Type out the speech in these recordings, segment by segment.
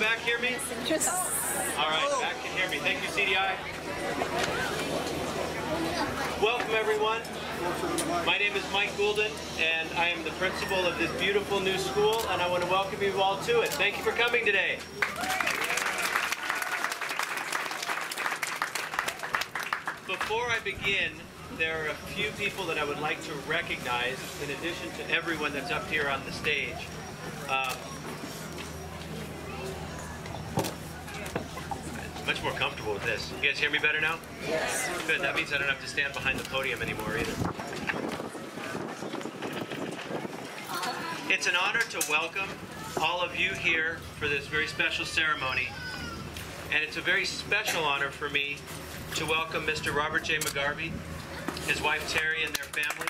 back hear me? All right, back can hear me. Thank you, CDI. Welcome, everyone. My name is Mike Goulden, and I am the principal of this beautiful new school, and I want to welcome you all to it. Thank you for coming today. Before I begin, there are a few people that I would like to recognize, in addition to everyone that's up here on the stage. Much more comfortable with this. You guys hear me better now? Yes. Good. That means I don't have to stand behind the podium anymore either. It's an honor to welcome all of you here for this very special ceremony. And it's a very special honor for me to welcome Mr. Robert J. McGarvey, his wife Terry, and their family.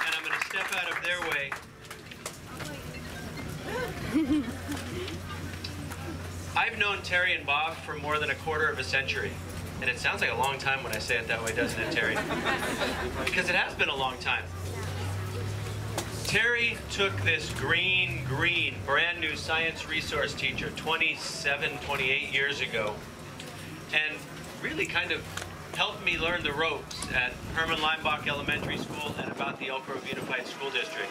And I'm going to step out of their way. I've known Terry and Bob for more than a quarter of a century. And it sounds like a long time when I say it that way, doesn't it, Terry? Because it has been a long time. Terry took this green, brand new science resource teacher 27, 28 years ago and really kind of helped me learn the ropes at Herman Leimbach Elementary School and about the Elk Grove Unified School District.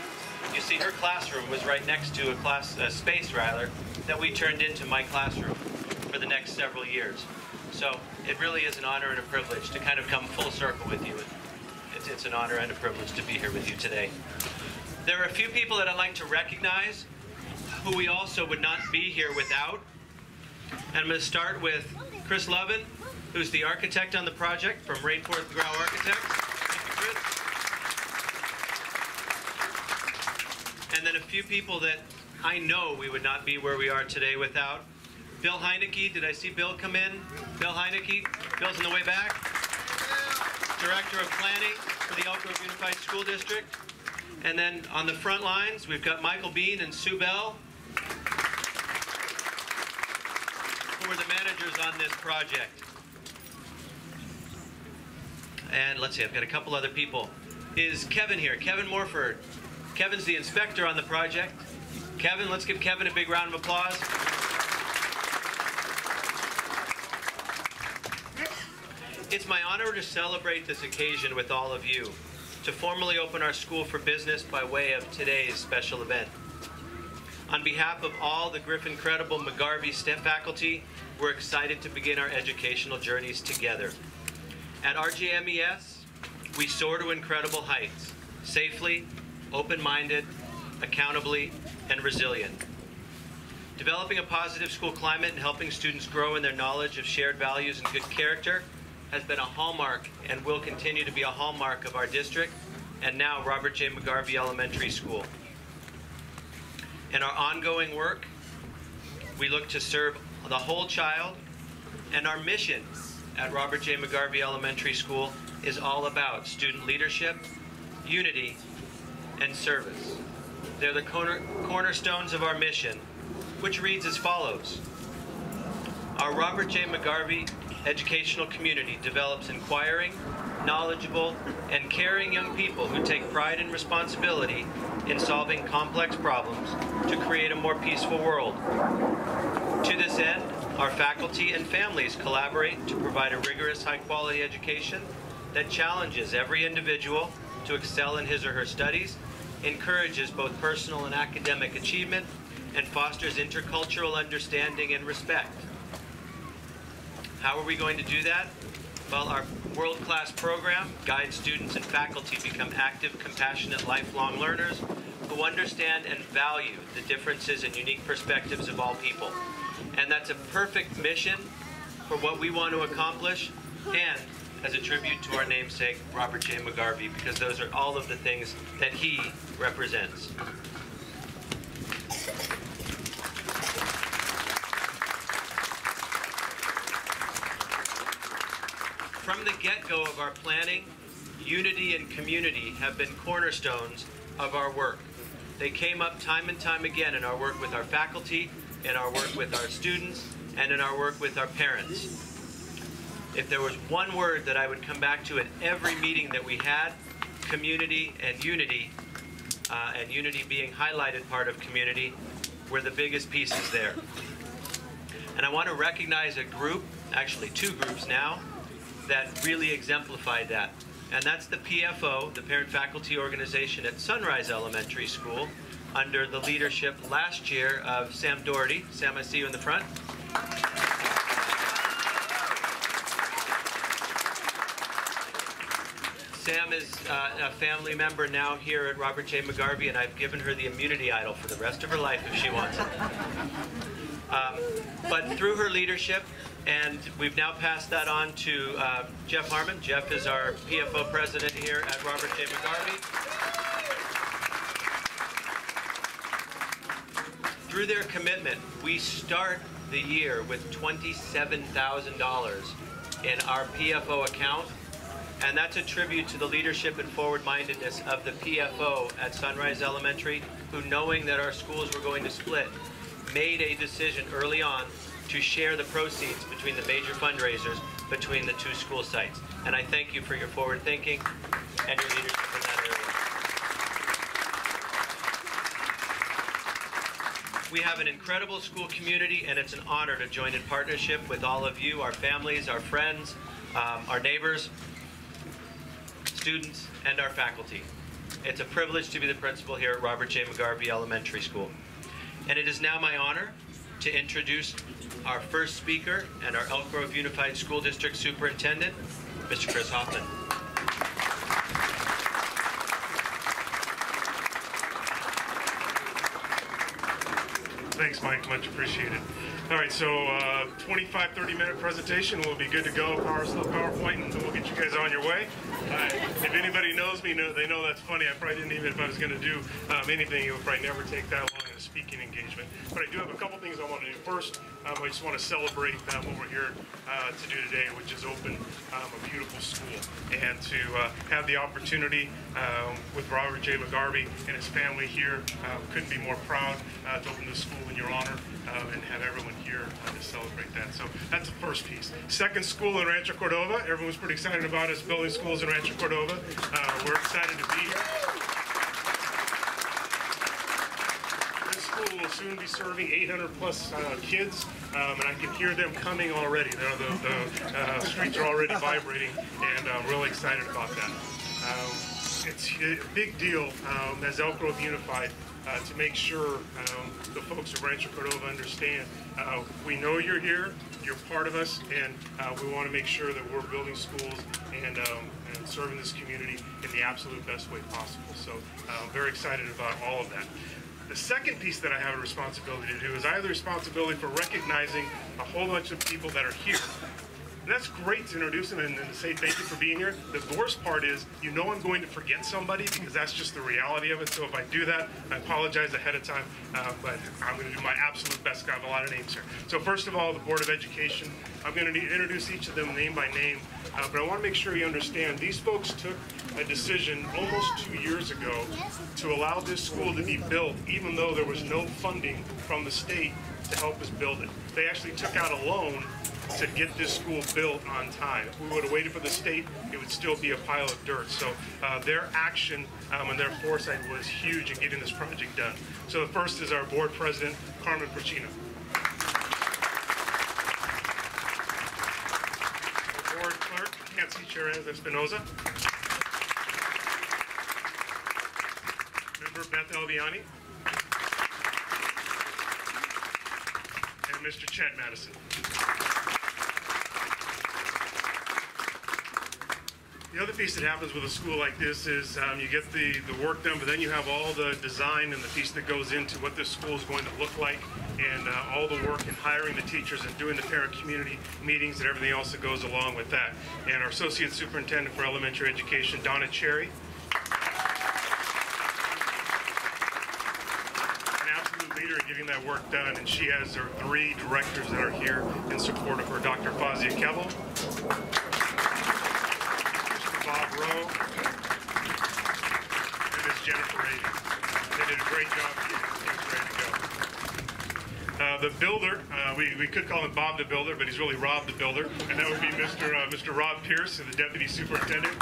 You see, her classroom was right next to a space that we turned into my classroom for the next several years. So it really is an honor and a privilege to kind of come full circle with you. It's an honor and a privilege to be here with you today. There are a few people that I'd like to recognize who we also would not be here without. And I'm going to start with Chris Lovin, who's the architect on the project from Rainforest McGraw Architects. Thank you, Chris. And then a few people that I know we would not be where we are today without. Bill Heineke, did I see Bill come in? Bill Heineke, Bill's on the way back. Director of Planning for the Elk Grove Unified School District. And then on the front lines, we've got Michael Bean and Sue Bell, who are the managers on this project. And let's see, I've got a couple other people. Is Kevin here? Kevin Morford. Kevin's the inspector on the project. Kevin, let's give Kevin a big round of applause. It's my honor to celebrate this occasion with all of you, to formally open our school for business by way of today's special event. On behalf of all the Griffin Credible McGarvey STEM faculty, we're excited to begin our educational journeys together. At RJMES, we soar to incredible heights, safely, open-minded, accountably, and resilient. Developing a positive school climate and helping students grow in their knowledge of shared values and good character has been a hallmark and will continue to be a hallmark of our district and now Robert J. McGarvey Elementary School. In our ongoing work, we look to serve the whole child, and our mission at Robert J. McGarvey Elementary School is all about student leadership, unity, and service. They're the cornerstones of our mission, which reads as follows. Our Robert J. McGarvey educational community develops inquiring, knowledgeable, and caring young people who take pride and responsibility in solving complex problems to create a more peaceful world. To this end, our faculty and families collaborate to provide a rigorous, high-quality education that challenges every individual to excel in his or her studies, encourages both personal and academic achievement, and fosters intercultural understanding and respect. How are we going to do that? Well, our world-class program guides students and faculty become active, compassionate, lifelong learners who understand and value the differences and unique perspectives of all people. And that's a perfect mission for what we want to accomplish, and as a tribute to our namesake, Robert J. McGarvey, because those are all of the things that he represents. From the get-go of our planning, unity and community have been cornerstones of our work. They came up time and time again in our work with our faculty, in our work with our students, and in our work with our parents. If there was one word that I would come back to at every meeting that we had, community and unity, and unity being highlighted part of community were the biggest pieces there. And I want to recognize a group, actually two groups now, that really exemplified that. And that's the PFO, the Parent Faculty Organization at Sunrise Elementary School, under the leadership last year of Sam Doherty. Sam, I see you in the front. Sam is a family member now here at Robert J. McGarvey, and I've given her the immunity idol for the rest of her life if she wants it. But through her leadership, and we've now passed that on to Jeff Harmon. Jeff is our PFO president here at Robert J. McGarvey. Through their commitment, we start the year with $27,000 in our PFO account, and that's a tribute to the leadership and forward-mindedness of the PFO at Sunrise Elementary, who, knowing that our schools were going to split, made a decision early on to share the proceeds between the major fundraisers between the two school sites. And I thank you for your forward thinking and your leadership in that area. We have an incredible school community, and it's an honor to join in partnership with all of you, our families, our friends, our neighbors, students, and our faculty. It's a privilege to be the principal here at Robert J. McGarvey Elementary School. And it is now my honor to introduce our first speaker and our Elk Grove Unified School District Superintendent, Mr. Chris Hoffman. Thanks, Mike. Much appreciated. All right, so 25, 30-minute presentation. We'll be good to go. PowerPoint, and we'll get you guys on your way. If anybody knows me, they know that's funny. I probably didn't even, if I was going to do anything, it would probably never take that long in a speaking engagement. But I do have a couple things I want to do. First, I just want to celebrate what we're here to do today, which is open a beautiful school, and to have the opportunity with Robert J. McGarvey and his family here. Couldn't be more proud to open this school in your honor and have everyone here to celebrate that. So that's the first piece. Second school in Rancho Cordova. Everyone's pretty excited about us building schools in Rancho Cordova. We're excited to be here. This school will soon be serving 800 plus kids, and I can hear them coming already. The streets are already vibrating, and I'm really excited about that. It's a big deal as Elk Grove Unified to make sure the folks of Rancho Cordova understand we know you're here, you're part of us, and we want to make sure that we're building schools and serving this community in the absolute best way possible. So I'm very excited about all of that. The second piece that I have a responsibility to do is I have the responsibility for recognizing a whole bunch of people that are here. And that's great to introduce them and to say thank you for being here. The worst part is, you know I'm going to forget somebody, because that's just the reality of it. So if I do that, I apologize ahead of time, but I'm going to do my absolute best. I have a lot of names here. So first of all, the Board of Education. I'm going to introduce each of them name by name, but I want to make sure you understand these folks took a decision almost 2 years ago to allow this school to be built, even though there was no funding from the state to help us build it. They actually took out a loan to get this school built on time. If we would have waited for the state, it would still be a pile of dirt. So their action and their foresight was huge in getting this project done. So the first is our board president, Carmen Procino. Our board clerk, Nancy Cherez Espinoza. Member Beth Albiani. And Mr. Chet Madison. The other piece that happens with a school like this is you get the work done, but then you have all the design and the piece that goes into what this school is going to look like, and all the work in hiring the teachers and doing the parent community meetings and everything else that goes along with that. And our Associate Superintendent for Elementary Education, Donna Cherry. An absolute leader in getting that work done, and she has her 3 directors that are here in support of her, Dr. Fazia Kevel, Bob Rowe, and Ms. Jennifer Rady. They did a great job. He's ready to go. The builder, we could call him Bob the Builder, but he's really Rob the Builder, and that would be Mr. Rob Pierce, the Deputy Superintendent.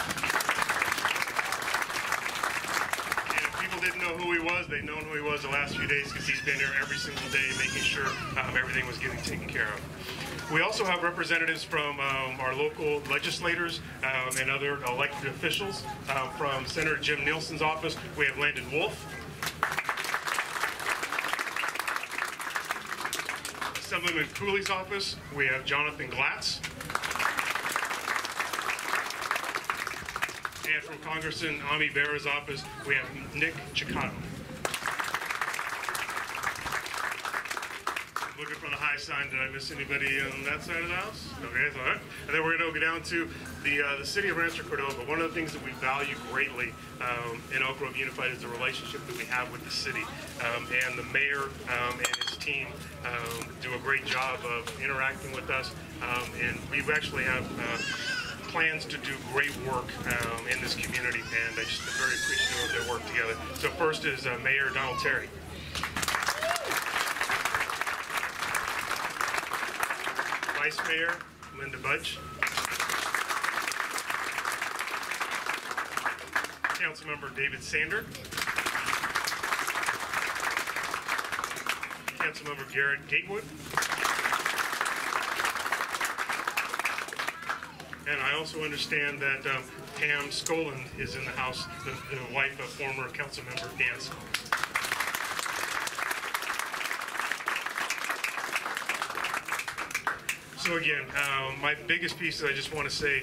And if people didn't know who he was, they've known who he was the last few days because he's been here every single day making sure everything was getting taken care of. We also have representatives from our local legislators and other elected officials. From Senator Jim Nielsen's office, we have Landon Wolf. Assemblyman Cooley's office, we have Jonathan Glatz. And from Congressman Ami Bera's office, we have Nick Chicano. Looking from the high sign, did I miss anybody on that side of the house? Okay, that's all right. And then we're going to go down to the City of Rancho Cordova. One of the things that we value greatly in Elk Grove Unified is the relationship that we have with the city. And the mayor and his team do a great job of interacting with us. And we actually have plans to do great work in this community, and I just very appreciative of their work together. So first is Mayor Donald Terry. Vice Mayor Linda Budge. Councilmember David Sander. Councilmember Garrett Gatewood. And I also understand that Pam Scoland is in the house, the wife of former Councilmember Dan Scoland. So again, my biggest piece is I just want to say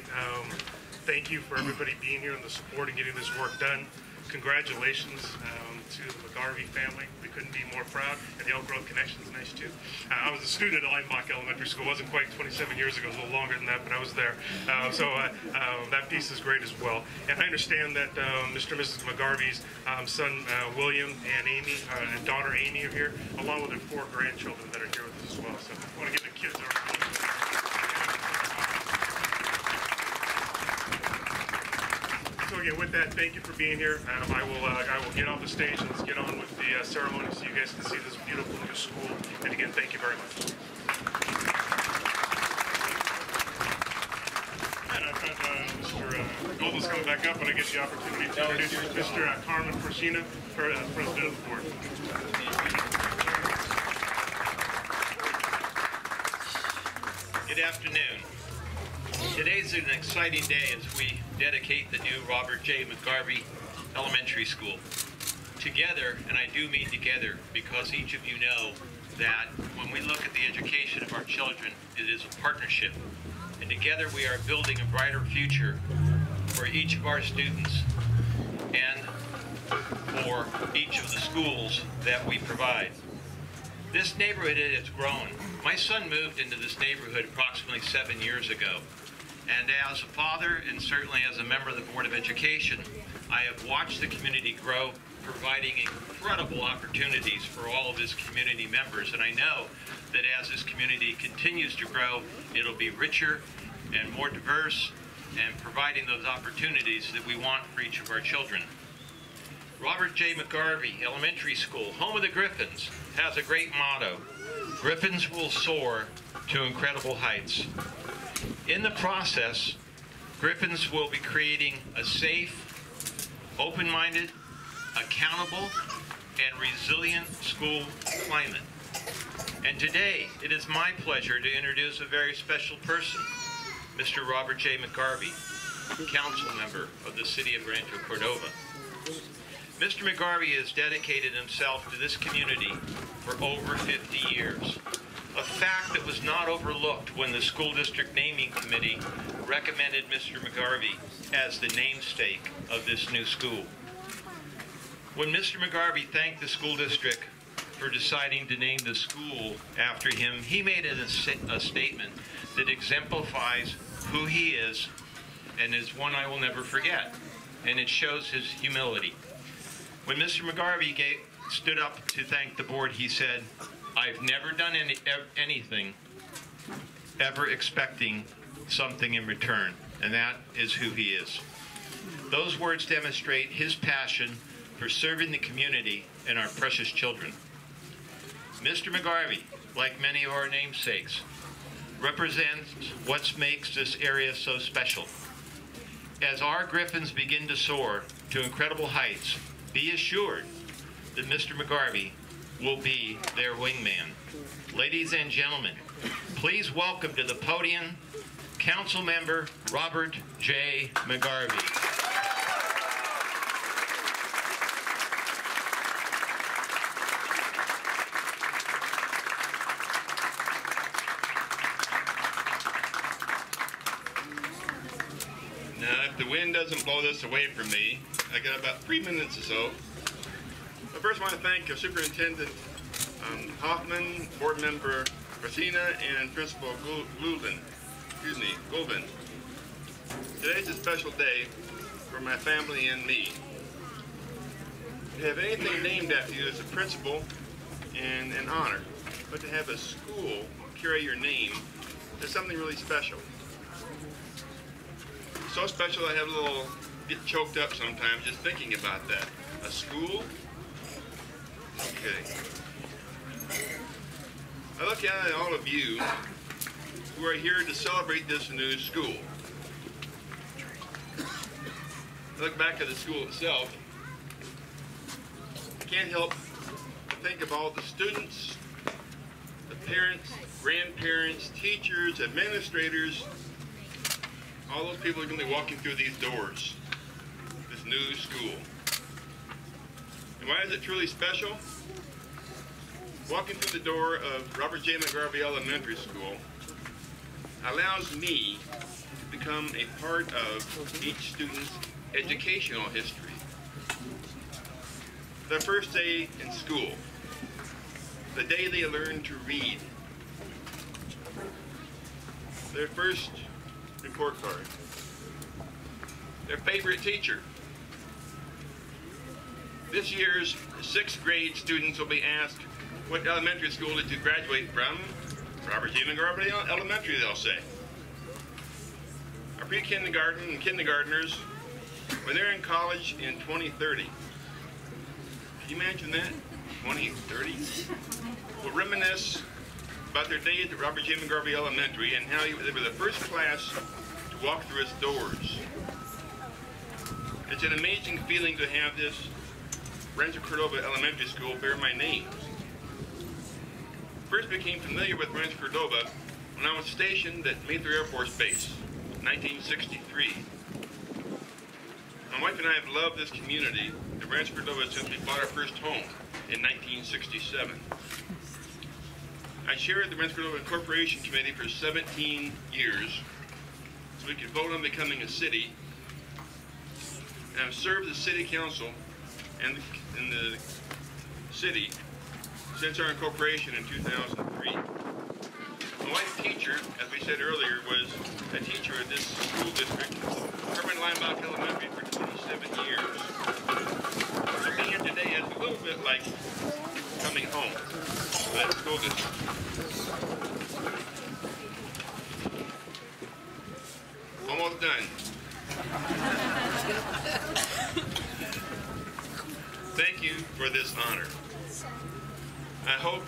thank you for everybody being here and the support and getting this work done. Congratulations to the McGarvey family. We couldn't be more proud. And the Elk Grove connection is nice too. I was a student at McGarvey Elementary School. It wasn't quite 27 years ago. It was a little longer than that, but I was there. So that piece is great as well. And I understand that Mr. and Mrs. McGarvey's son William and Amy and daughter Amy are here, along with their 4 grandchildren that are here with us as well. So I want to give the kids our So again, with that, thank you for being here. I will get off the stage and let's get on with the ceremony so you guys can see this beautiful new school. And again, thank you very much. And I've got Mr. Goldman's coming back up, and I get the opportunity to introduce Mr. Carmen Persina, President of the Board. Good afternoon. Today's an exciting day as we dedicate the new Robert J. McGarvey Elementary School. Together, and I do mean together, because each of you know that when we look at the education of our children, it is a partnership. And together we are building a brighter future for each of our students and for each of the schools that we provide. This neighborhood has grown. My son moved into this neighborhood approximately 7 years ago. And as a father, and certainly as a member of the Board of Education, I have watched the community grow, providing incredible opportunities for all of his community members. And I know that as this community continues to grow, it'll be richer and more diverse, and providing those opportunities that we want for each of our children. Robert J. McGarvey Elementary School, home of the Griffins, has a great motto: Griffins will soar to incredible heights. In the process, Griffins will be creating a safe, open-minded, accountable, and resilient school climate. And today, it is my pleasure to introduce a very special person, Mr. Robert J. McGarvey, council member of the City of Rancho Cordova. Mr. McGarvey has dedicated himself to this community for over 50 years. A fact that was not overlooked when the school district naming committee recommended Mr. McGarvey as the namesake of this new school. When Mr. McGarvey thanked the school district for deciding to name the school after him, he made a statement that exemplifies who he is and is one I will never forget, and it shows his humility. When Mr. McGarvey stood up to thank the board, he said, "I've never done anything ever expecting something in return," and that is who he is. Those words demonstrate his passion for serving the community and our precious children. Mr. McGarvey, like many of our namesakes, represents what makes this area so special. As our Griffins begin to soar to incredible heights, Be assured that Mr. McGarvey will be their wingman. Ladies and gentlemen, please welcome to the podium Council Member Robert J. McGarvey. Now, if the wind doesn't blow this away from me, I got about 3 minutes or so. But first, I want to thank Superintendent Hoffman, Board Member Racina, and Principal Goulden. Today's a special day for my family and me. To have anything named after you as a principal and an honor, but to have a school carry your name is something really special. So special I have get choked up sometimes just thinking about that. A school? Okay. I look at all of you who are here to celebrate this new school. I look back at the school itself. I can't help but think of all the students, the parents, grandparents, teachers, administrators, all those people are going to be walking through these doors, this new school. And why is it truly special? Walking through the door of Robert J. McGarvey Elementary School allows me to become a part of each student's educational history. Their first day in school, the day they learn to read, their first report card, their favorite teacher. This year's 6th grade students will be asked, what elementary school did you graduate from? Robert J. McGarvey Elementary, they'll say. Our pre-kindergarten and kindergartners, when they're in college in 2030, can you imagine that? 2030? Will reminisce about their days at Robert J. McGarvey Elementary and how they were the first class to walk through its doors. It's an amazing feeling to have this Rancho Cordova Elementary School bear my name. First became familiar with Rancho Cordova when I was stationed at Mather Air Force Base in 1963. My wife and I have loved this community, the Rancho Cordova, since we bought our first home in 1967. I chaired the Rancho Cordova Corporation Committee for 17 years, so we could vote on becoming a city, and I've served the city council and in the city since our incorporation in 2003. My wife's teacher, as we said earlier, was a teacher at this school district, Herman Limbach Elementary, for 27 years. So being here today is a little bit like coming home to that school district. Almost done. Thank you for this honor. I hope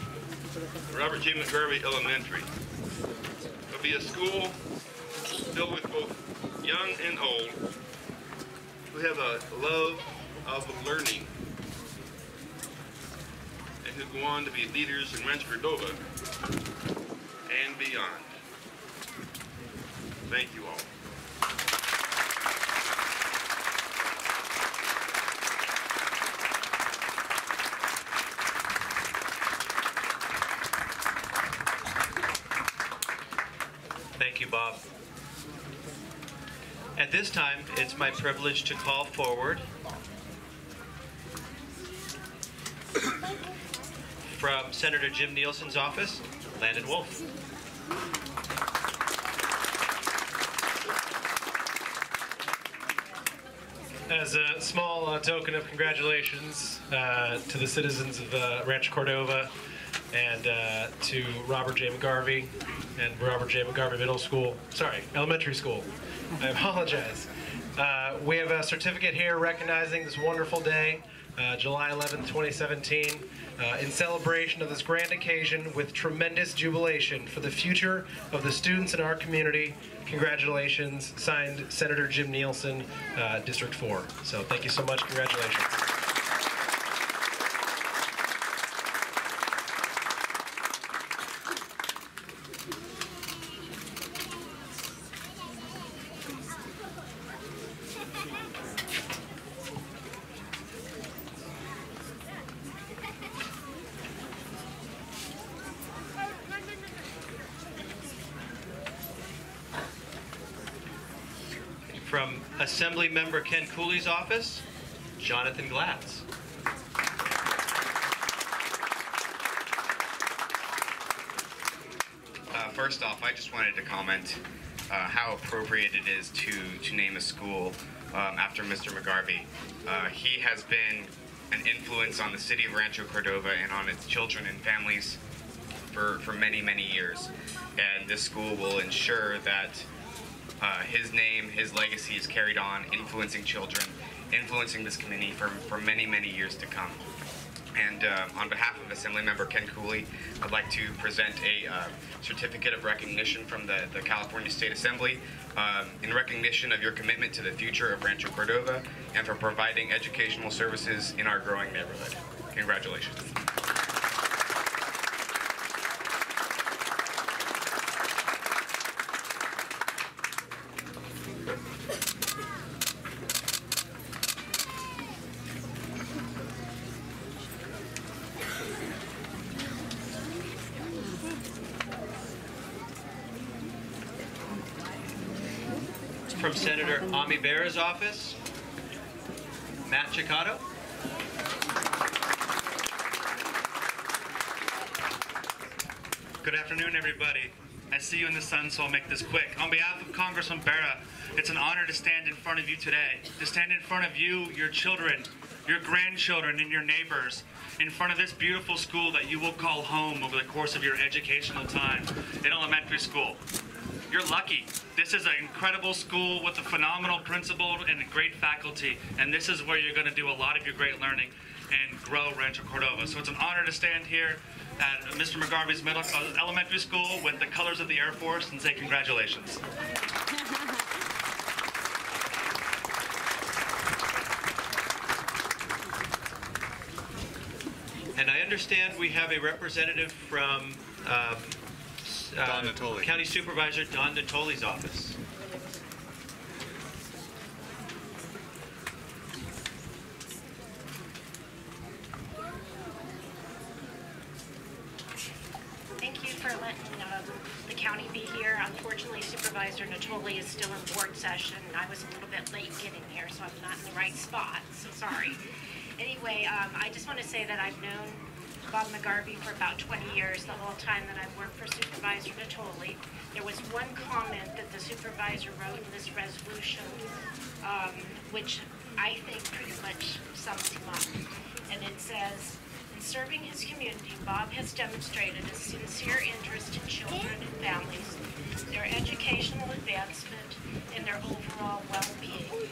Robert J. McGarvey Elementary will be a school filled with both young and old who have a love of learning and who go on to be leaders in Rancho Cordova and beyond. Thank you all. Thank you, Bob. At this time, it's my privilege to call forward from Senator Jim Nielsen's office, Landon Wolf. As a small token of congratulations to the citizens of Rancho Cordova and to Robert J. McGarvey and Robert J. McGarvey Elementary School. I apologize. We have a certificate here recognizing this wonderful day, July 11th, 2017, in celebration of this grand occasion with tremendous jubilation for the future of the students in our community. Congratulations, signed Senator Jim Nielsen, District 4. So thank you so much, congratulations. From Assembly Member Ken Cooley's office, Jonathan Glatz. First off, I just wanted to comment how appropriate it is to name a school after Mr. McGarvey. He has been an influence on the City of Rancho Cordova and on its children and families for many, many years. And this school will ensure that his name, his legacy is carried on, influencing children, influencing this community for many, many years to come. And on behalf of Assemblymember Ken Cooley, I'd like to present a certificate of recognition from the California State Assembly in recognition of your commitment to the future of Rancho Cordova and for providing educational services in our growing neighborhood. Congratulations. From Senator Ami Bera's office, Matt Chicato. Good afternoon, everybody. I see you in the sun, so I'll make this quick. On behalf of Congressman Bera, it's an honor to stand in front of you today, to stand in front of you, your children, your grandchildren, and your neighbors, in front of this beautiful school that you will call home over the course of your educational time in elementary school. You're lucky. This is an incredible school with a phenomenal principal and a great faculty, and this is where you're going to do a lot of your great learning and grow Rancho Cordova. So it's an honor to stand here at Mr. McGarvey's elementary school with the colors of the Air Force and say congratulations. And I understand we have a representative from Don Natoli. County Supervisor Don Natoli's office. Thank you for letting the county be here. Unfortunately, Supervisor Natoli is still in board session. I was a little bit late getting here, so I'm not in the right spot, so sorry. Anyway, I just want to say that I've known Bob McGarvey for about 20 years, the whole time that I've worked for Supervisor Natoli. There was one comment that the supervisor wrote in this resolution, which I think pretty much sums him up. And it says, in serving his community, Bob has demonstrated a sincere interest in children and families, their educational advancement, and their overall well-being.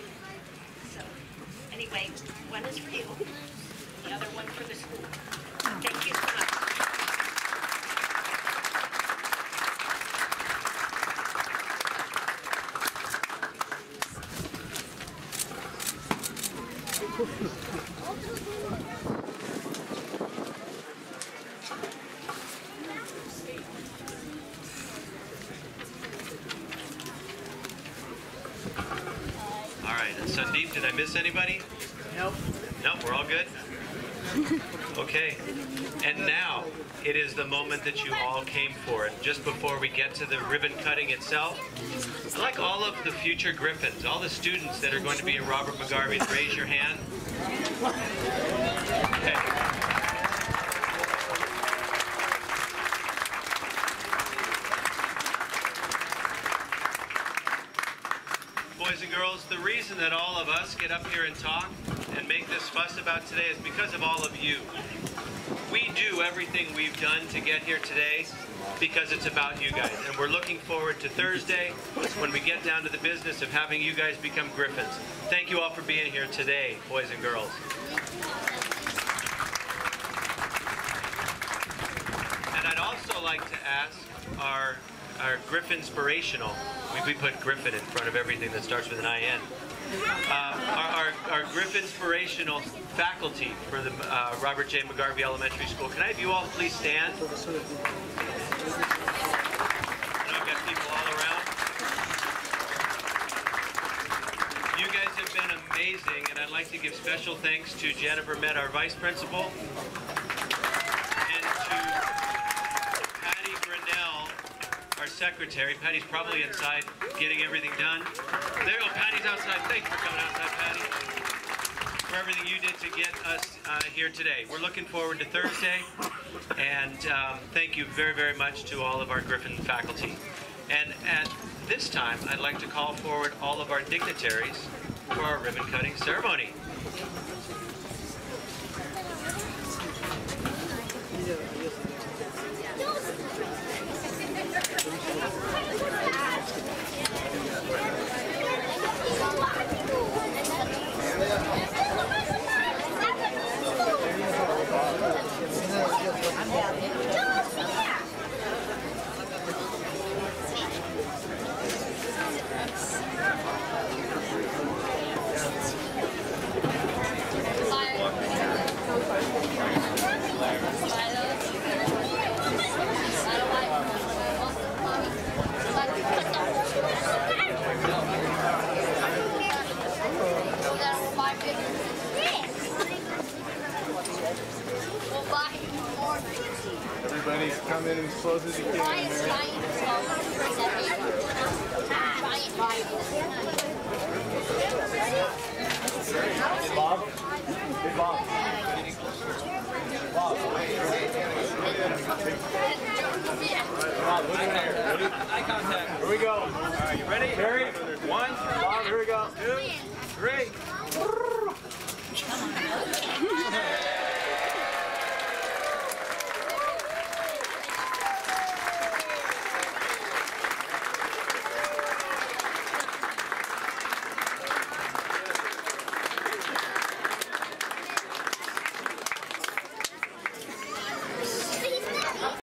So, anyway, one is for you, the other one for the school. Thank you so much. All right, and Sandeep, did I miss anybody? Nope. Nope, we're all good? Okay, and now it is the moment that you all came for. And just before we get to the ribbon cutting itself, I'd like all of the future Griffins, all the students that are going to be in Robert McGarvey, to raise your hand. Okay. Boys and girls, the reason that all of us get up here and talk and make this fuss about today is because of all of you. We do everything we've done to get here today because it's about you guys. And we're looking forward to Thursday when we get down to the business of having you guys become Griffins. Thank you all for being here today, boys and girls. And I'd also like to ask our Griffinspirational, we put Griffin in front of everything that starts with an I-N. Our Griffinspirational faculty for the Robert J. McGarvey Elementary School. Can I have you all please stand? I know I've got people all around. You guys have been amazing, and I'd like to give special thanks to Jennifer Met, our vice principal, and to Patty Grinnell, our our secretary. Patty's probably inside getting everything done. There, oh, Patty's outside. Thank you for coming outside, Patty, for everything you did to get us here today. We're looking forward to Thursday, and thank you very, very much to all of our Griffin faculty. And at this time, I'd like to call forward all of our dignitaries for our ribbon cutting ceremony. Everybody come in as close as you can. Bob? Hey, Bob. Bob, look at here. Ready? Eye contact. Here we go. All right, you ready? Harry? 1. Bob, here we go. 2, 3.